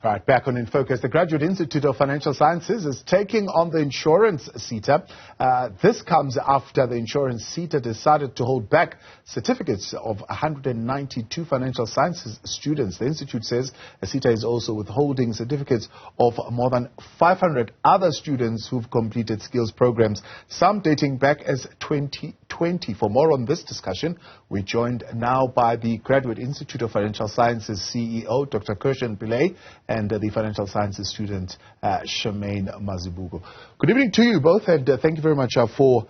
Right, back on In Focus, the Graduate Institute of Financial Sciences is taking on the Insurance SETA. This comes after the Insurance SETA decided to hold back certificates of 192 financial sciences students. The institute says SETA is also withholding certificates of more than 500 other students who've completed skills programs, some dating back as 2020. For more on this discussion, we're joined now by the Graduate Institute of Financial Sciences CEO, Dr. Kershen Pillay, and the financial sciences student, Shamaine Mazibuko. Good evening to you both, and thank you very much for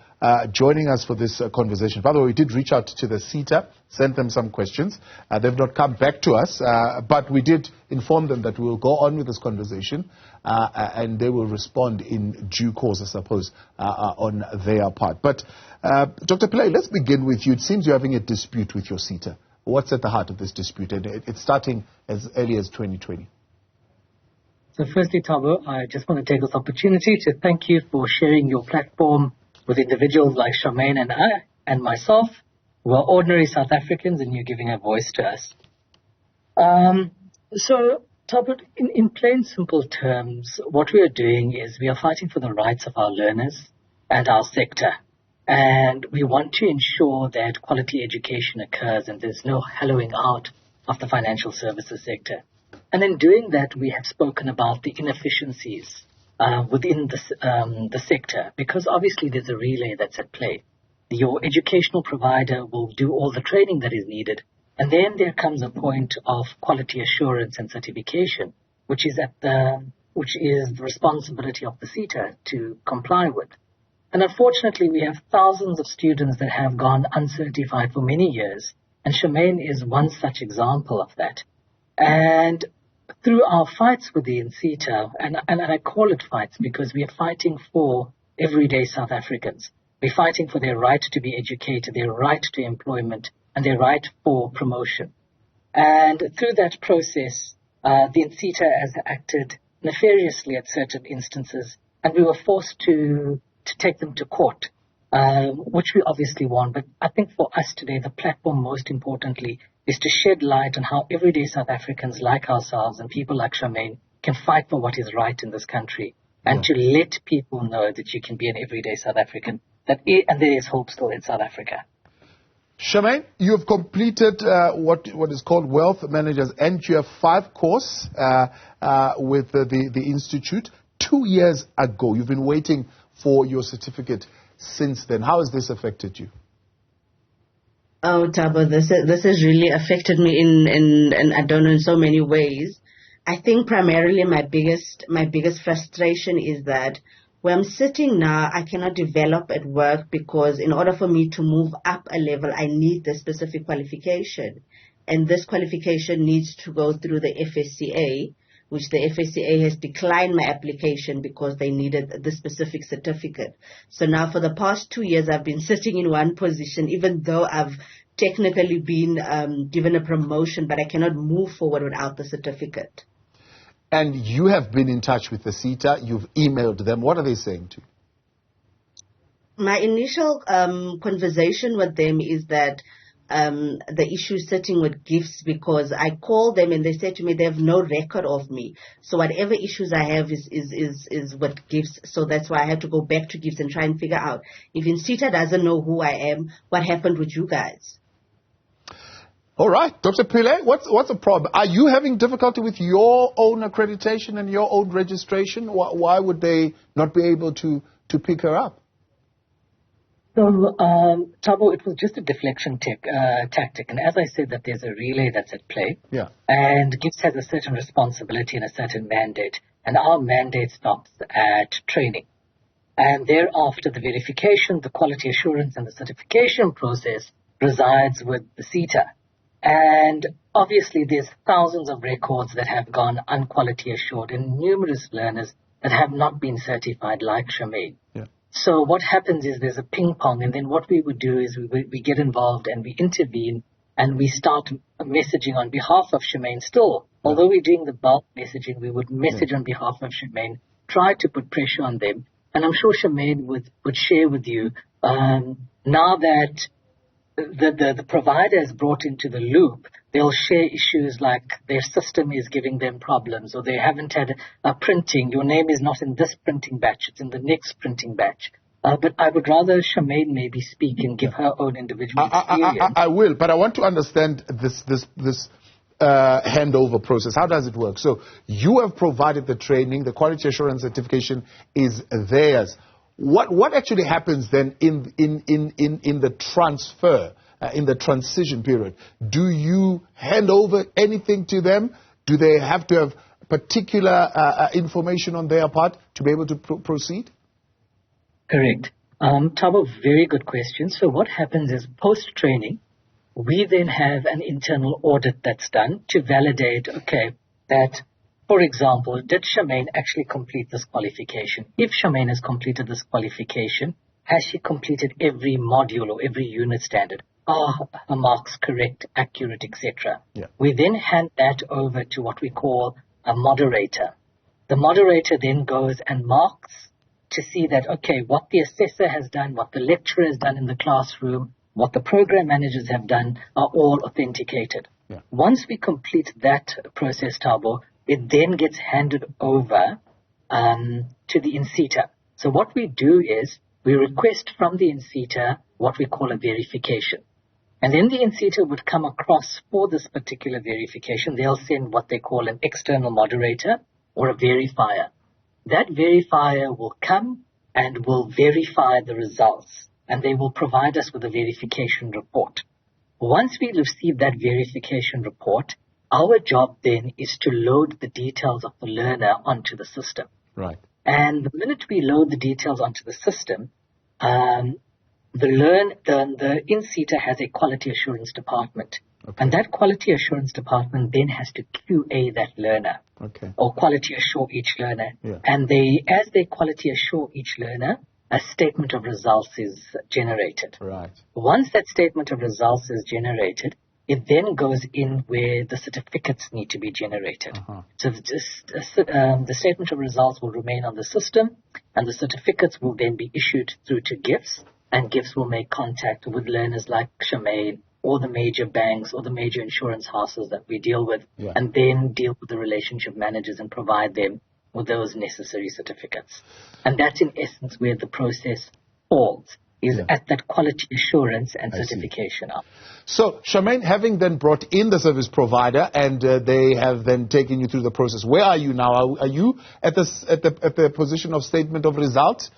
joining us for this conversation. By the way, we did reach out to the SETA, sent them some questions. They've not come back to us, but we did inform them that we will go on with this conversation, and they will respond in due course, I suppose, on their part. But Dr. Pillay, let's begin with you. It seems you're having a dispute with your SETA. What's at the heart of this dispute? And it's starting as early as 2020. So firstly, Thabo, I just want to take this opportunity to thank you for sharing your platform with individuals like Shamaine and I and myself, who are ordinary South Africans, and you're giving a voice to us. So, Thabo, in plain, simple terms, what we are doing is we are fighting for the rights of our learners and our sector. And we want to ensure that quality education occurs and there's no hollowing out of the financial services sector. And in doing that, we have spoken about the inefficiencies within the sector, because obviously there's a relay that's at play. Your educational provider will do all the training that is needed, and then there comes a point of quality assurance and certification, which is the responsibility of the SETA to comply with. And unfortunately, we have thousands of students that have gone uncertified for many years, and Shamaine is one such example of that. And through our fights with the INSETA, and I call it fights because we are fighting for everyday South Africans. We're fighting for their right to be educated, their right to employment, and their right for promotion. And through that process, the INSETA has acted nefariously at certain instances, and we were forced to take them to court, which we obviously won. But I think for us today, the platform most importantly is to shed light on how everyday South Africans like ourselves and people like Shamaine can fight for what is right in this country, and to let people know that you can be an everyday South African, and there is hope still in South Africa. Shamaine, you have completed what is called Wealth Managers NGF 5 course with the Institute 2 years ago. You've been waiting for your certificate since then. How has this affected you? Oh, Thabo, this has really affected me in I don't know, in so many ways. I think primarily my biggest frustration is that where I'm sitting now, I cannot develop at work, because in order for me to move up a level, I need the specific qualification. And this qualification needs to go through the FSCA, which the FSCA has declined my application because they needed the specific certificate. So now for the past 2 years, I've been sitting in one position, even though I've technically been given a promotion, but I cannot move forward without the certificate. And you have been in touch with the SETA. You've emailed them. What are they saying to you? My initial conversation with them is that the issue is sitting with GIFS, because I called them and they said to me they have no record of me. So whatever issues I have is with GIFS. So that's why I had to go back to GIFS and try and figure out, if INSETA doesn't know who I am, what happened with you guys? All right, Dr. Pillay, what's the problem? Are you having difficulty with your own accreditation and your own registration? Why would they not be able to pick her up? So, Thabo, it was just a deflection tactic. And as I said, that there's a relay that's at play. Yeah. And GIFS has a certain responsibility and a certain mandate. And our mandate stops at training. And thereafter, the verification, the quality assurance, and the certification process resides with the SETA. And obviously, there's thousands of records that have gone unquality assured, and numerous learners that have not been certified, like Shamaine. Yeah. So what happens is there's a ping pong, and then what we would do is we get involved and we intervene and we start messaging on behalf of Shamaine still. Although we're doing the bulk messaging, we would message on behalf of Shamaine, try to put pressure on them. And I'm sure Shamaine would share with you, now that the provider is brought into the loop, they'll share issues like their system is giving them problems, or they haven't had a printing. Your name is not in this printing batch, it's in the next printing batch. But I would rather Shamaine maybe speak and give her own individual experience. I will, but I want to understand this handover process. How does it work? So you have provided the training, the quality assurance certification is theirs. What actually happens then in the transfer, in the transition period? Do you hand over anything to them? Do they have to have particular information on their part to be able to proceed? Correct. Tabo, very good question. So what happens is post-training, we then have an internal audit that's done to validate, okay, that, for example, did Shamaine actually complete this qualification? If Shamaine has completed this qualification, has she completed every module or every unit standard? Are her marks correct, accurate, etc.? Yeah. We then hand that over to what we call a moderator. The moderator then goes and marks to see that, okay, what the assessor has done, what the lecturer has done in the classroom, what the program managers have done are all authenticated. Yeah. Once we complete that process, Tabo, it then gets handed over to the INSETA. So what we do is we request from the INSETA what we call a verification. And then the INSETA would come across for this particular verification. They'll send what they call an external moderator or a verifier. That verifier will come and will verify the results, and they will provide us with a verification report. Once we receive that verification report, our job then is to load the details of the learner onto the system. Right. And the minute we load the details onto the system, the INSETA has a quality assurance department. Okay. And that quality assurance department then has to QA that learner. Okay. Or quality assure each learner. Yeah. And as they quality assure each learner, a statement of results is generated. Right. Once that statement of results is generated, it then goes in where the certificates need to be generated. Uh-huh. So the statement of results will remain on the system, and the certificates will then be issued through to GIFS, and GIFS will make contact with learners like Shamaine, or the major banks or the major insurance houses that we deal with, Yeah. and then deal with the relationship managers and provide them with those necessary certificates. And that's in essence where the process falls, is Yeah. at that quality assurance and I see. certification up. So, Shamaine, having then brought in the service provider and they have then taken you through the process, where are you now? Are you at the position of statement of results?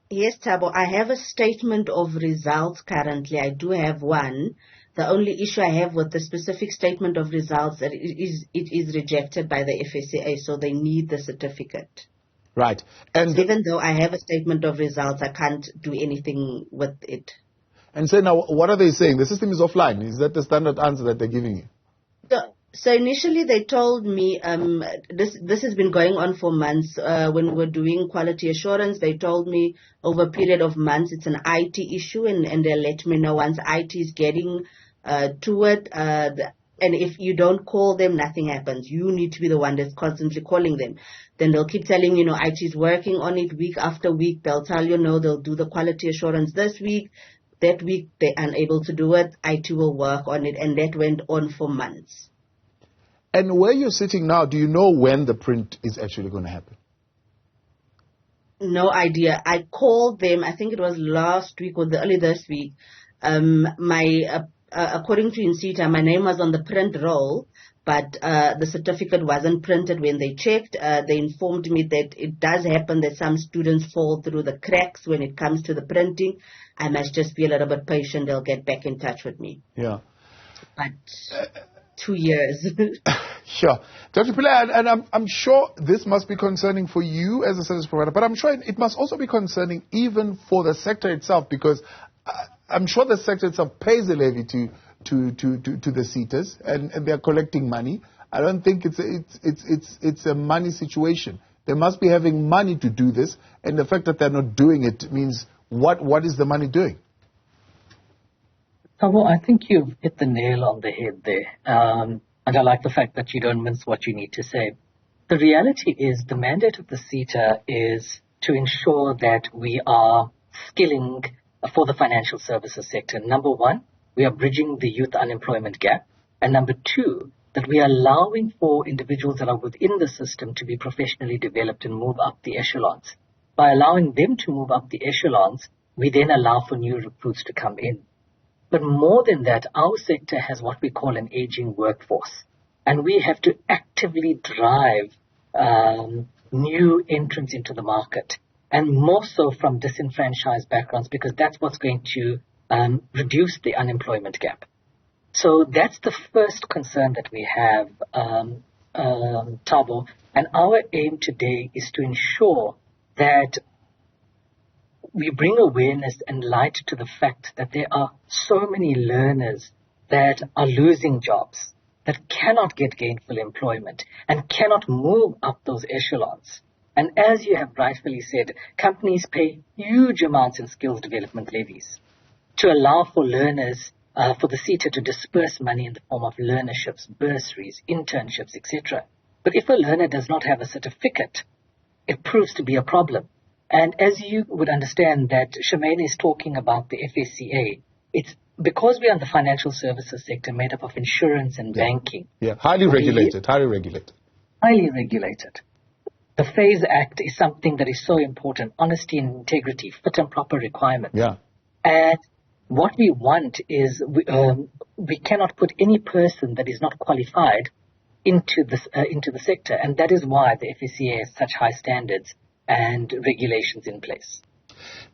Yes, Tabo, I have a statement of results currently. I do have one. The only issue I have with the specific statement of results that it is rejected by the FSCA, so they need the certificate. Right. And So even though I have a statement of results, I can't do anything with it. And so now, what are they saying? The system is offline. Is that the standard answer that they're giving you? So initially they told me, this has been going on for months. When we were doing quality assurance, they told me over a period of months it's an IT issue, and they'll let me know once IT is getting to it. And if you don't call them, nothing happens. You need to be the one that's constantly calling them. Then they'll keep telling you, IT is working on it week after week. They'll tell you, no, they'll do the quality assurance this week. That week they're unable to do it. IT will work on it, and that went on for months. And where you're sitting now, do you know when the print is actually going to happen? No idea. I called them, I think it was last week or early this week. According to INSETA, my name was on the print roll, but the certificate wasn't printed when they checked. They informed me that it does happen that some students fall through the cracks when it comes to the printing. I must just be a little bit patient. They'll get back in touch with me. Yeah. But 2 years. Sure. Dr. Pillay, and I'm sure this must be concerning for you as a service provider, but I'm sure it must also be concerning even for the sector itself, because I'm sure the sector itself pays a levy to the SETAs, and they're collecting money. I don't think it's a money situation. They must be having money to do this, and the fact that they're not doing it means what is the money doing? Well, I think you've hit the nail on the head there. And I like the fact that you don't mince what you need to say. The reality is the mandate of the SETA is to ensure that we are skilling for the financial services sector. Number one, we are bridging the youth unemployment gap. And number two, that we are allowing for individuals that are within the system to be professionally developed and move up the echelons. By allowing them to move up the echelons, we then allow for new recruits to come in. But more than that, our sector has what we call an aging workforce. And we have to actively drive new entrants into the market, and more so from disenfranchised backgrounds, because that's what's going to reduce the unemployment gap. So that's the first concern that we have, Thabo. And our aim today is to ensure that we bring awareness and light to the fact that there are so many learners that are losing jobs, that cannot get gainful employment and cannot move up those echelons. And as you have rightfully said, companies pay huge amounts in skills development levies to allow for learners, for the SETA to disperse money in the form of learnerships, bursaries, internships, etc. But if a learner does not have a certificate, it proves to be a problem. And as you would understand that Shamaine is talking about the FSCA, it's because we are in the financial services sector made up of insurance and banking. Yeah, highly regulated. Highly regulated. The FASE Act is something that is so important. Honesty and integrity, fit and proper requirements. Yeah. And what we want is we cannot put any person that is not qualified into the sector. And that is why the FSCA has such high standards and regulations in place.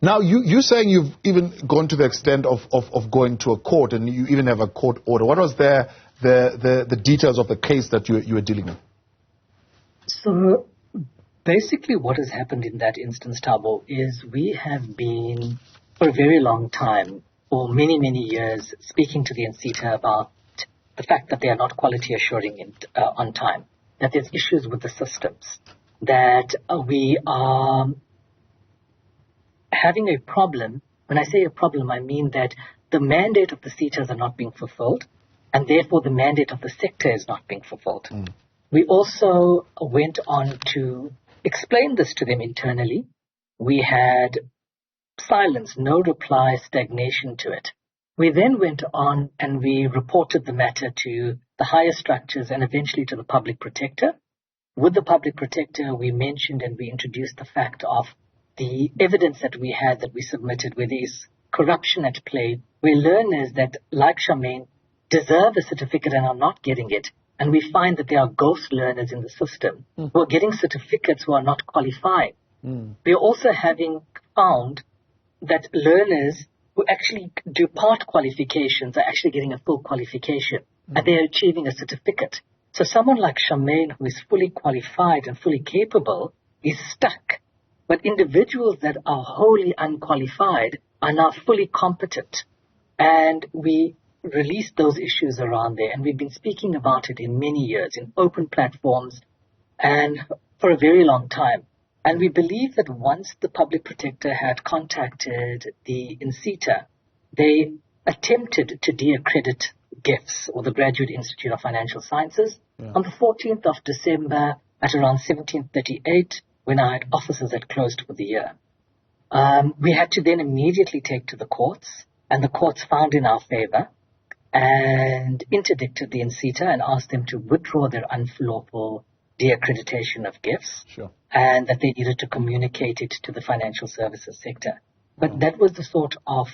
Now, you're saying you've even gone to the extent of going to a court, and you even have a court order. What was the details of the case that you were dealing with? So basically what has happened in that instance, Thabo, is we have been, for a very long time, for many, many years, speaking to the INSETA about the fact that they are not quality assuring on time, that there's issues with the systems, that we are having a problem. When I say a problem, I mean that the mandate of the SETAs are not being fulfilled, and therefore the mandate of the sector is not being fulfilled. We also went on to explain this to them internally. We had silence, no reply, stagnation to it. We then went on and we reported the matter to the higher structures and eventually to the public protector. With the public protector, we mentioned and we introduced the fact of the evidence that we had that we submitted where there is corruption at play, where learners that, like Shamaine, deserve a certificate and are not getting it. And we find that there are ghost learners in the system who are getting certificates who are not qualifying. We are also having found that learners who actually do part qualifications are actually getting a full qualification and they are achieving a certificate. So someone like Shamaine, who is fully qualified and fully capable, is stuck. But individuals that are wholly unqualified are now fully competent. And we released those issues around there. And we've been speaking about it in many years, in open platforms, and for a very long time. And we believe that once the public protector had contacted the INSETA, they attempted to de-accredit GIFS, or the Graduate Institute of Financial Sciences, on the 14th of December at around 17:38, when our offices had closed for the year. We had to then immediately take to the courts, and the courts found in our favor and interdicted the INSETA and asked them to withdraw their unlawful de-accreditation of GIFS, and that they needed to communicate it to the financial services sector. But that was the sort of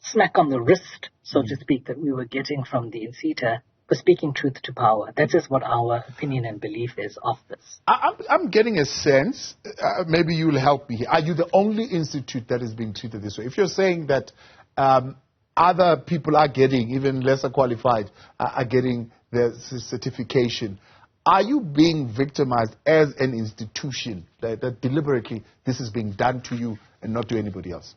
smack on the wrist, so to speak, that we were getting from the INSETA for speaking truth to power. That is what our opinion and belief is of this. I'm getting a sense, maybe you'll help me here. Are you the only institute that is being treated this way? If you're saying that other people are getting, even lesser qualified, are getting their certification, are you being victimized as an institution, that deliberately this is being done to you and not to anybody else?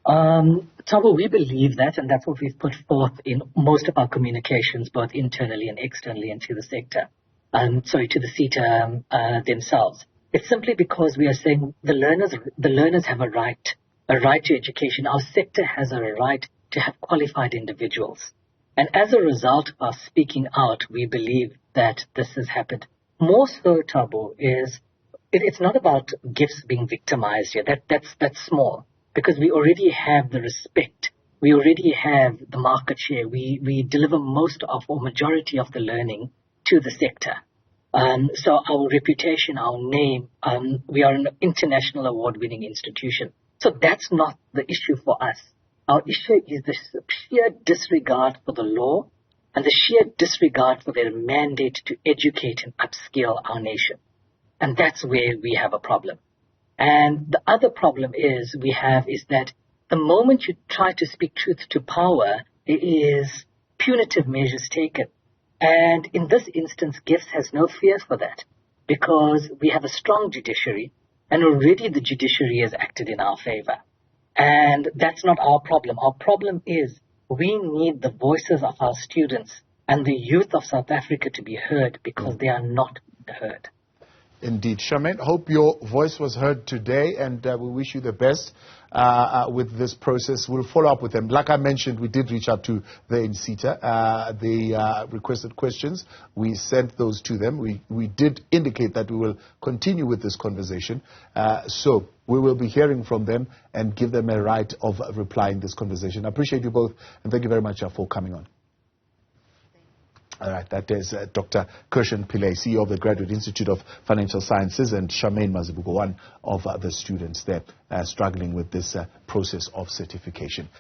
Thabo, we believe that, and that's what we've put forth in most of our communications, both internally and externally, and to the sector, to the SETA themselves. It's simply because we are saying the learners have a right to education. Our sector has a right to have qualified individuals. And as a result of us speaking out, we believe that this has happened. More so, Thabo, is it's not about GIFS being victimized here. That's small, because we already have the respect we already have the market share. We deliver most of or majority of the learning to the sector. So our reputation, our name, we are an international award-winning institution. So that's not the issue for us. Our issue is the sheer disregard for the law and the sheer disregard for their mandate to educate and upskill our nation. And that's where we have a problem. And the other problem is that the moment you try to speak truth to power, there is punitive measures taken. And in this instance, GIFS has no fear for that because we have a strong judiciary and already the judiciary has acted in our favor. And that's not our problem. Our problem is we need the voices of our students and the youth of South Africa to be heard because they are not heard. Indeed. Shamaine, hope your voice was heard today, and we wish you the best with this process. We'll follow up with them. Like I mentioned, we did reach out to the INSETA. They requested questions. We sent those to them. We did indicate that we will continue with this conversation. So we will be hearing from them and give them a right of replying this conversation. I appreciate you both, and thank you very much for coming on. All right, that is Dr. Kershen Pillay, CEO of the Graduate Institute of Financial Sciences, and Shamaine Mazibuko, one of the students there struggling with this process of certification.